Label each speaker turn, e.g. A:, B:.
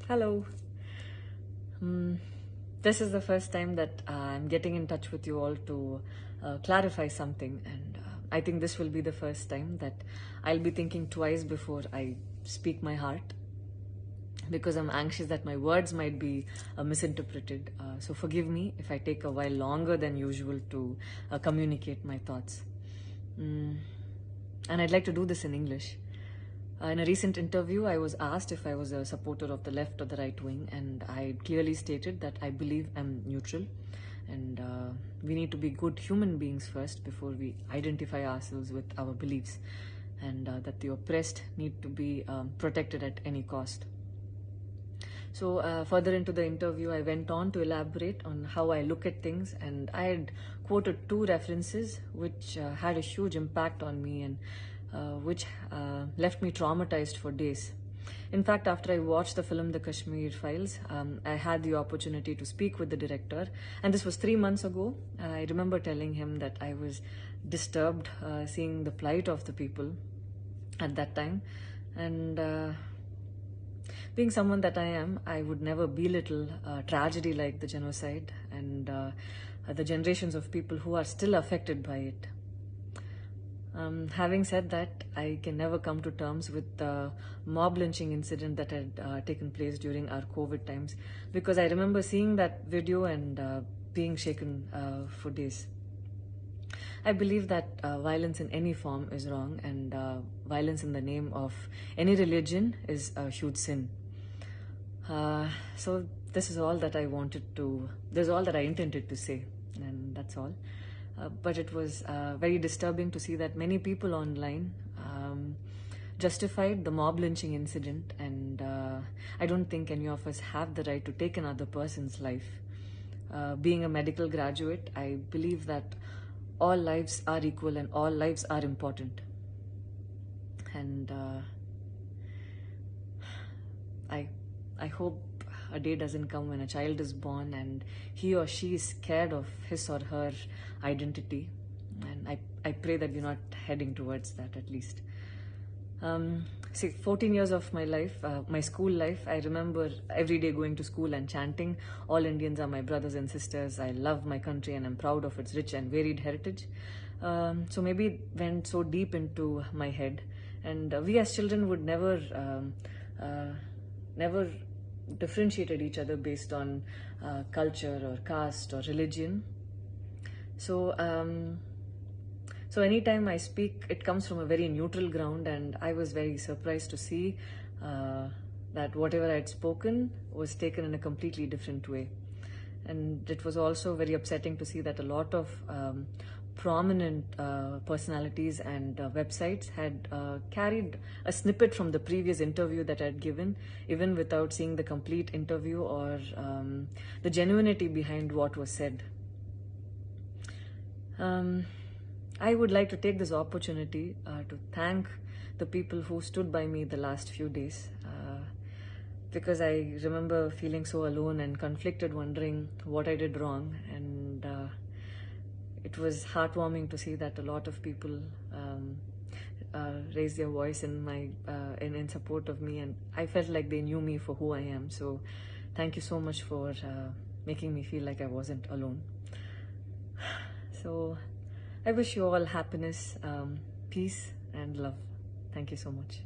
A: Hello. Hmm. This is the first time that I'm getting in touch with you all to clarify something, and I think this will be the first time that I'll be thinking twice before I speak my heart, because I'm anxious that my words might be misinterpreted. So forgive me if I take a while longer than usual to communicate my thoughts. Mm. And I'd like to do this in English. In a recent interview, I was asked if I was a supporter of the left or the right wing, and I clearly stated that I believe I'm neutral, and we need to be good human beings first before we identify ourselves with our beliefs, and that the oppressed need to be protected at any cost. So further into the interview, I went on to elaborate on how I look at things, and I had quoted two references which had a huge impact on me, and which left me traumatized for days. In fact, after I watched the film The Kashmir Files, I had the opportunity to speak with the director, and this was 3 months ago. I remember telling him that I was disturbed seeing the plight of the people at that time, and being someone that I am, I would never belittle tragedy like the genocide and the generations of people who are still affected by it. Having said that, I can never come to terms with the mob lynching incident that had taken place during our COVID times, because I remember seeing that video and being shaken for days. I believe that violence in any form is wrong, and violence in the name of any religion is a huge sin. So this is all that I this is all that I intended to say, and that's all. But it was very disturbing to see that many people online justified the mob lynching incident, and I don't think any of us have the right to take another person's life. Being a medical graduate, I believe that all lives are equal and all lives are important. And I hope a day doesn't come when a child is born and he or she is scared of his or her identity. And I pray that we're not heading towards that, at least. 14 years of my life, my school life, I remember every day going to school and chanting, "All Indians are my brothers and sisters. I love my country and I'm proud of its rich and varied heritage." So maybe it went so deep into my head. And we as children would never differentiated each other based on culture or caste or religion. So anytime I speak, it comes from a very neutral ground, and I was very surprised to see that whatever I had spoken was taken in a completely different way. And it was also very upsetting to see that a lot of prominent personalities and websites had carried a snippet from the previous interview that I had given, even without seeing the complete interview or the genuinity behind what was said. I would like to take this opportunity to thank the people who stood by me the last few days, because I remember feeling so alone and conflicted, wondering what I did wrong, and it was heartwarming to see that a lot of people raised their voice in support of me, and I felt like they knew me for who I am. So thank you so much for making me feel like I wasn't alone. So I wish you all happiness, peace, and love. Thank you so much.